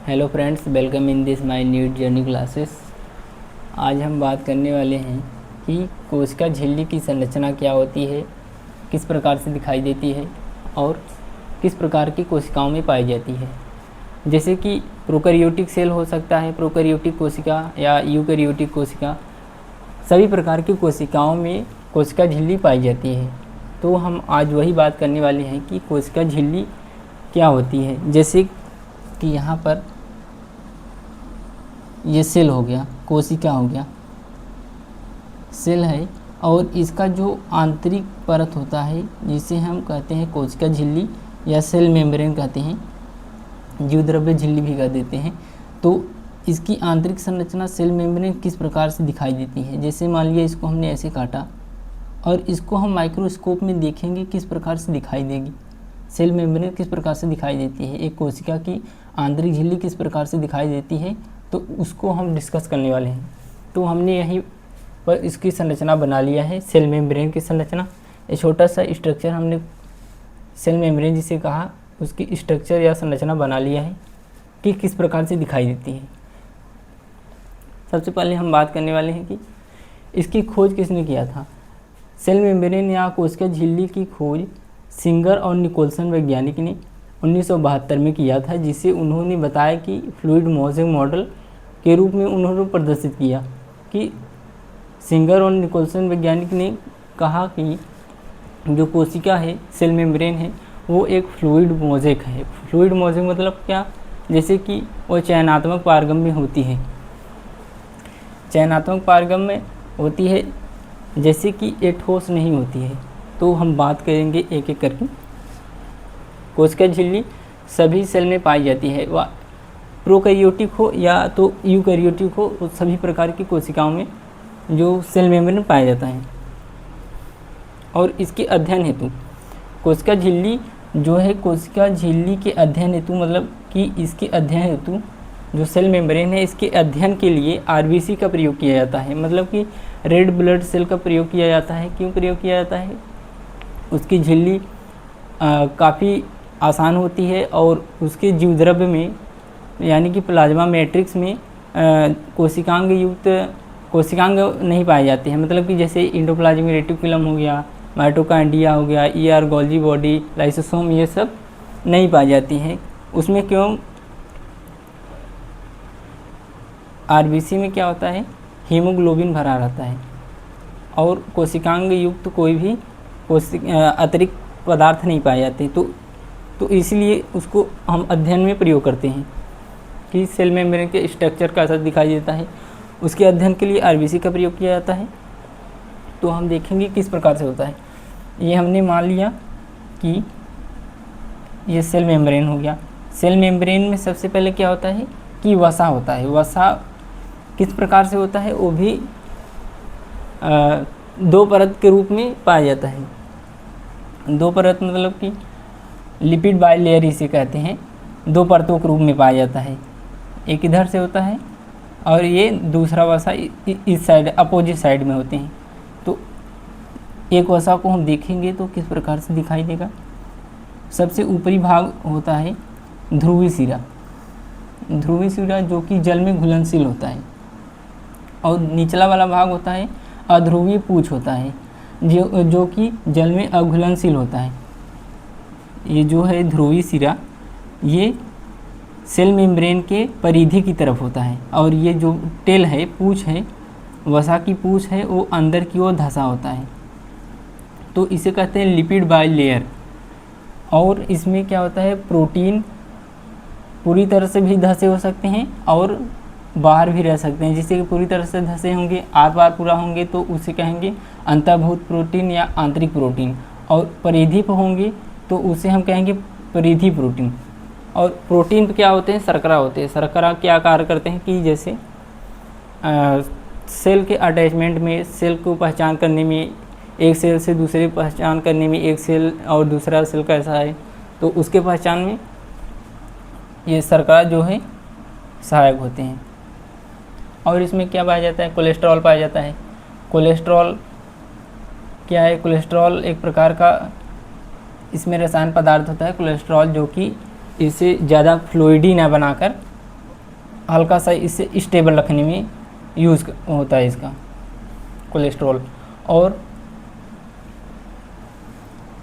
Hello friends, welcome in this my new journey classes. आज हम बात करने वाले हैं कि कोशिका झिल्ली की संरचना क्या होती है, किस प्रकार से दिखाई देती है और किस प्रकार की कोशिकाओं में पाई जाती है। जैसे कि प्रोकैरियोटिक सेल हो सकता है, प्रोकैरियोटिक कोशिका या यूकैरियोटिक कोशिका, सभी प्रकार की कोशिकाओं में कोशिका झिल्ली पाई जाती है। तो हम आज वही बात करने वाले हैं कि कोशिका झिल्ली क्या होती है। जैसे कि यहाँ पर ये सेल हो गया, कोशिका हो गया, सेल है, और इसका जो आंतरिक परत होता है जिसे हम कहते हैं कोशिका झिल्ली या सेल मेम्ब्रेन कहते हैं, जीवद्रव्य झिल्ली भी कह देते हैं। तो इसकी आंतरिक संरचना सेल मेम्ब्रेन किस प्रकार से दिखाई देती है। जैसे मान लिया इसको हमने ऐसे काटा और इसको हम माइक्रोस्कोप में देखेंगे किस प्रकार से दिखाई देगी। सेल मेम्ब्रेन किस प्रकार से दिखाई देती है, एक कोशिका की आंतरिक झिल्ली किस प्रकार से दिखाई देती है, तो उसको हम डिस्कस करने वाले हैं। तो हमने यहीं पर इसकी संरचना बना लिया है, सेल मेम्ब्रेन की संरचना। एक छोटा सा स्ट्रक्चर हमने सेल मेम्ब्रेन जिसे कहा, उसकी स्ट्रक्चर या संरचना बना लिया है कि किस प्रकार से दिखाई देती है। सबसे पहले हम बात करने वाले हैं कि इसकी खोज किसने किया था। सेल मेम्ब्रेन या कोशिका झिल्ली की खोज सिंगर और निकोलसन वैज्ञानिक ने 1972 में किया था, जिसे उन्होंने बताया कि फ्लूइड मोज़ेक मॉडल के रूप में उन्होंने प्रदर्शित किया। कि सिंगर और निकोलसन वैज्ञानिक ने कहा कि जो कोशिका है, सेल मेम्ब्रेन है, वो एक फ्लूइड मोज़ेक है। फ्लूइड मोज़ेक मतलब क्या, जैसे कि वो चयनात्मक पारगम्य में होती है, चयनात्मक पारगम्य में होती है, जैसे कि ये ठोस नहीं होती है। तो हम बात करेंगे एक एक करके। कोशिका झिल्ली सभी सेल में पाई जाती है, वह प्रोकैरियोटिक हो या तो यूकैरियोटिक हो, तो सभी प्रकार की कोशिकाओं में जो सेल मेम्ब्रेन पाया जाता है। और इसके अध्ययन हेतु कोशिका झिल्ली जो है, कोशिका झिल्ली के अध्ययन हेतु मतलब कि इसके अध्ययन हेतु जो सेल मेम्ब्रेन है, इसके अध्ययन के लिए आरबीसी का प्रयोग किया जाता है। मतलब कि रेड ब्लड सेल का प्रयोग किया जाता है। क्यों प्रयोग किया जाता है, उसकी झिल्ली काफ़ी आसान होती है और उसके जीवद्रव्य में यानी कि प्लाज्मा मैट्रिक्स में कोशिकांग युक्त कोशिकांग नहीं पाए जाते हैं। मतलब कि जैसे एंडोप्लाज्मिक रेटिकुलम हो गया, माइटोकॉन्ड्रिया हो गया, ईआर गोल्जी बॉडी, लाइसोसोम, ये सब नहीं पाई जाती हैं उसमें। क्यों, आरबीसी में क्या होता है, हीमोग्लोबिन भरा रहता है और कोशिकांग युक्त कोई भी अतिरिक्त पदार्थ नहीं पाए जाते। तो इसलिए उसको हम अध्ययन में प्रयोग करते हैं कि सेल मेम्ब्रेन के स्ट्रक्चर कैसा दिखाई देता है। उसके अध्ययन के लिए आरबीसी का प्रयोग किया जाता है। तो हम देखेंगे किस प्रकार से होता है। ये हमने मान लिया कि ये सेल मेम्ब्रेन हो गया। सेल मेम्ब्रेन में सबसे पहले क्या होता है कि वसा होता है। वसा किस प्रकार से होता है, वो भी दो परत के रूप में पाया जाता है। दो परत मतलब कि लिपिड बाइलेयर इसे कहते हैं, दो परतों के रूप में पाया जाता है। एक इधर से होता है और ये दूसरा वसा इस साइड अपोजिट साइड में होते हैं। तो एक वसा को हम देखेंगे तो किस प्रकार से दिखाई देगा। सबसे ऊपरी भाग होता है ध्रुवीय सिरा, ध्रुवीय सिरा जो कि जल में घुलनशील होता है, और निचला वाला भाग होता है अध्रुवीय पूंछ होता है, जो कि जल में अघुलनशील होता है। ये जो है ध्रुवीय सिरा, ये सेल मेम्ब्रेन के परिधि की तरफ होता है, और ये जो टेल है, पूंछ है, वसा की पूंछ है, वो अंदर की ओर धंसा होता है। तो इसे कहते हैं लिपिड बाइलेयर। और इसमें क्या होता है, प्रोटीन पूरी तरह से भी धंसे हो सकते हैं और बाहर भी रह सकते हैं। जिससे कि पूरी तरह से धंसे होंगे, आर पार पूरा होंगे तो उसे कहेंगे अंतर्भूत प्रोटीन या आंतरिक प्रोटीन, और परिधि पर होंगे तो उसे हम कहेंगे परिधि प्रोटीन। और प्रोटीन क्या होते हैं, शर्करा होते हैं। शर्करा क्या कार्य करते हैं कि जैसे सेल के अटैचमेंट में, सेल को पहचान करने में, एक सेल से दूसरे पहचान करने में, एक सेल और दूसरा सेल कैसा है तो उसके पहचान में ये शर्करा जो है सहायक होते हैं। और इसमें क्या पाया जाता है, कोलेस्ट्रॉल पाया जाता है। कोलेस्ट्रॉल क्या है, कोलेस्ट्रॉल एक प्रकार का इसमें रसायन पदार्थ होता है कोलेस्ट्रॉल, जो कि इसे ज़्यादा फ्लूइडी ना बनाकर हल्का सा इससे स्टेबल रखने में यूज़ होता है इसका कोलेस्ट्रॉल। और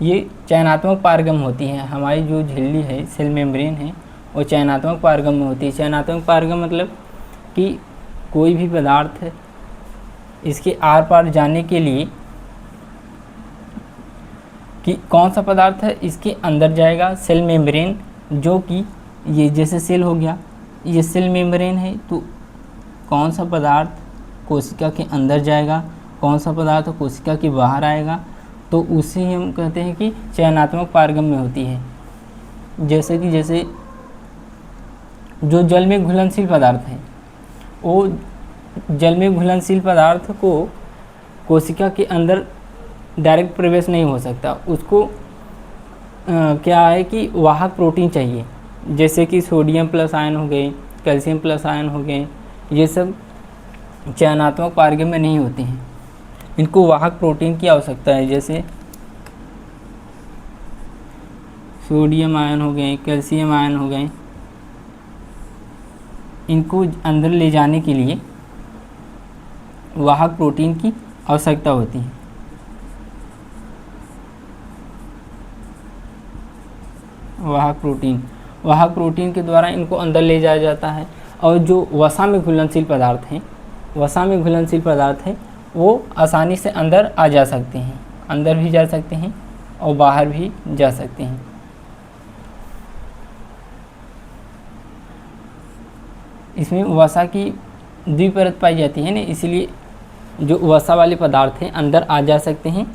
ये चयनात्मक पारगम होती है, हमारी जो झिल्ली है सेल मेम्ब्रेन है वो चयनात्मक पारगम में होती है। चयनात्मक पारगम मतलब कि कोई भी पदार्थ इसके आर पार जाने के लिए कि कौन सा पदार्थ है इसके अंदर जाएगा, सेल मेम्ब्रेन, जो कि ये जैसे सेल हो गया ये सेल मेम्ब्रेन है, तो कौन सा पदार्थ कोशिका के अंदर जाएगा, कौन सा पदार्थ कोशिका के बाहर आएगा, तो उसे हम कहते हैं कि चयनात्मक पारगम में होती है। जैसे जो जल में घुलनशील पदार्थ है वो जल में घुलनशील पदार्थ को कोशिका के अंदर डायरेक्ट प्रवेश नहीं हो सकता, उसको क्या है कि वाहक प्रोटीन चाहिए, जैसे कि सोडियम प्लस आयन हो गए, कैल्शियम प्लस आयन हो गए, ये सब चयनात्मक पारगम में नहीं होते हैं, इनको वाहक प्रोटीन की आवश्यकता है। जैसे सोडियम आयन हो गए, कैल्शियम आयन हो गए, इनको अंदर ले जाने के लिए वाहक प्रोटीन की आवश्यकता होती है। वाहक प्रोटीन के द्वारा इनको अंदर ले जाया जाता है। और जो वसा में घुलनशील पदार्थ है वो आसानी से अंदर आ जा सकते हैं, अंदर भी जा सकते हैं और बाहर भी जा सकते हैं। इसमें वसा की द्विपरत पाई जाती है ना, इसलिए जो वसा वाले पदार्थ हैं अंदर आ जा सकते हैं,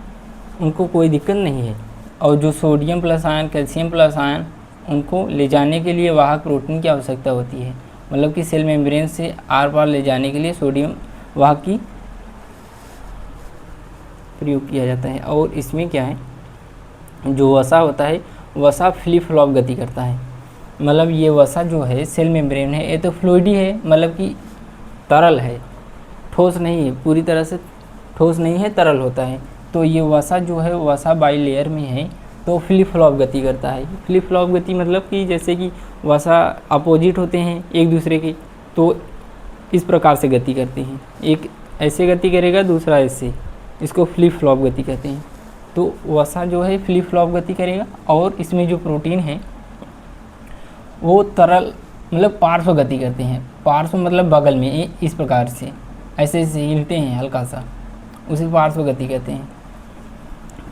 उनको कोई दिक्कत नहीं है। और जो sodium plus ion, calcium plus ion, उनको ले जाने के लिए वाहक प्रोटीन की आवश्यकता होती है, मतलब कि सेल मेम्ब्रेन से आर पार ले जाने के लिए सोडियम वाहक की प्रयोग किया जाता है। और इसमें क्या है, जो वसा होता है वसा फ्लिप फ्लॉप गति करता है, मतलब ये वसा जो है सेल मेम्ब्रेन है ये तो फ्लूइडी है, मतलब कि तरल है, ठोस नहीं है, पूरी तरह से ठोस नहीं है, तरल होता है। तो ये वसा जो है वसा बाई लेयर में है तो फ्लिप फ्लॉप गति करता है। फ्लिप फ्लॉप गति मतलब कि जैसे कि वसा अपोजिट होते हैं एक दूसरे के, तो इस प्रकार से गति करते हैं, एक ऐसे गति करेगा दूसरा ऐसे, इसको फ्लिप फ्लॉप गति कहते हैं। तो वसा जो है फ्लिप फ्लॉप गति करेगा। और इसमें जो प्रोटीन है वो तरल मतलब पार्श्व गति करते हैं, पार्श्व मतलब बगल में, इस प्रकार से ऐसे ऐसे हिलते हैं हल्का सा, उसे पार्श्व गति कहते हैं।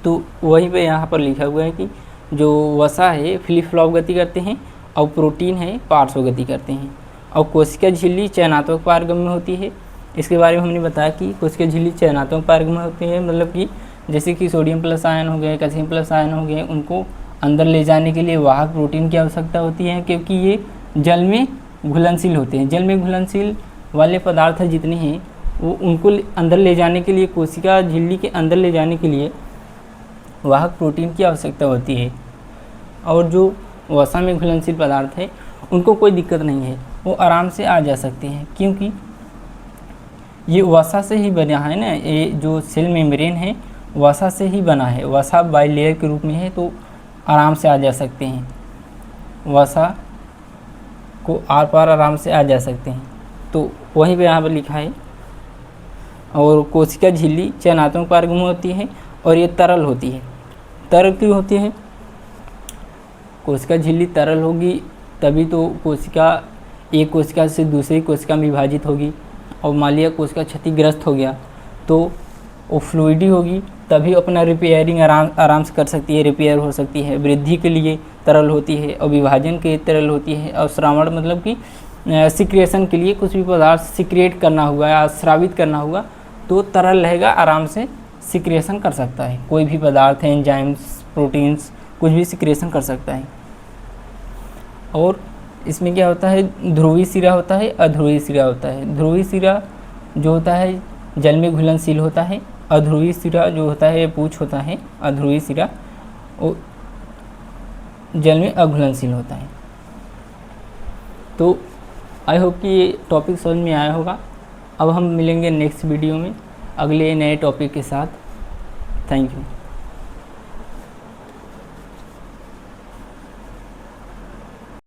तो वहीं पे यहाँ पर लिखा हुआ है कि जो वसा है फ्लिप फ्लॉप गति करते हैं और प्रोटीन है पार्श्व गति करते हैं। और कोशिका झिल्ली चयनात्मक पारगम में होती है, इसके बारे में हमने बताया कि कोशिका झिल्ली चयनात्मक पारगम में होती है, मतलब कि जैसे कि सोडियम प्लस आयन हो गए, कैल्शियम प्लस आयन हो गए, उनको अंदर ले जाने के लिए वाहक प्रोटीन की आवश्यकता होती है, क्योंकि ये जल में घुलनशील होते हैं। जल में घुलनशील वाले पदार्थ जितने हैं वो उनको अंदर ले जाने के लिए, कोशिका झिल्ली के अंदर ले जाने के लिए वाहक प्रोटीन की आवश्यकता होती है। और जो वसा में घुलनशील पदार्थ है उनको कोई दिक्कत नहीं है, वो आराम से आ जा सकते हैं, क्योंकि ये वसा से ही बना है ना, ये जो सेल मेम्ब्रेन है वसा से ही बना है, वसा बाई लेयर के रूप में है, तो आराम से आ जा सकते हैं, वसा को आर पार आराम से आ जा सकते हैं। तो वहीं पे यहाँ पर लिखा है। और कोशिका झिल्ली चयनात्मक पारगम होती है और ये तरल होती है। तरल क्यों होती है? कोशिका झिल्ली तरल होगी तभी तो कोशिका एक कोशिका से दूसरी कोशिका में विभाजित होगी, और मान लिया कोशिका क्षतिग्रस्त हो गया तो वो फ्लूइडी होगी, तभी अपना रिपेयरिंग आराम से कर सकती है, रिपेयर हो सकती है। वृद्धि के लिए तरल होती है और विभाजन के लिए तरल होती है। और श्रावण मतलब कि सिक्रेशन के लिए कुछ भी पदार्थ सिक्रेट करना हुआ या स्रावित करना हुआ तो तरल रहेगा, आराम से सिक्रेशन कर सकता है। कोई भी पदार्थ है, एंजाइम्स, प्रोटीन्स, कुछ भी सिक्रेशन कर सकता है। और इसमें क्या होता है, ध्रुवीय सिरा होता है, अध्रुवीय सिरा होता है। ध्रुवीय सिरा जो होता है जल में घुलनशील होता है, अध्रुवीय सिरा जो होता है पूछ होता है, अध्रुवीय सिरा वो जल में अघुलनशील होता है। तो आई होप कि ये टॉपिक समझ में आया होगा। अब हम मिलेंगे नेक्स्ट वीडियो में अगले नए टॉपिक के साथ। Thank you.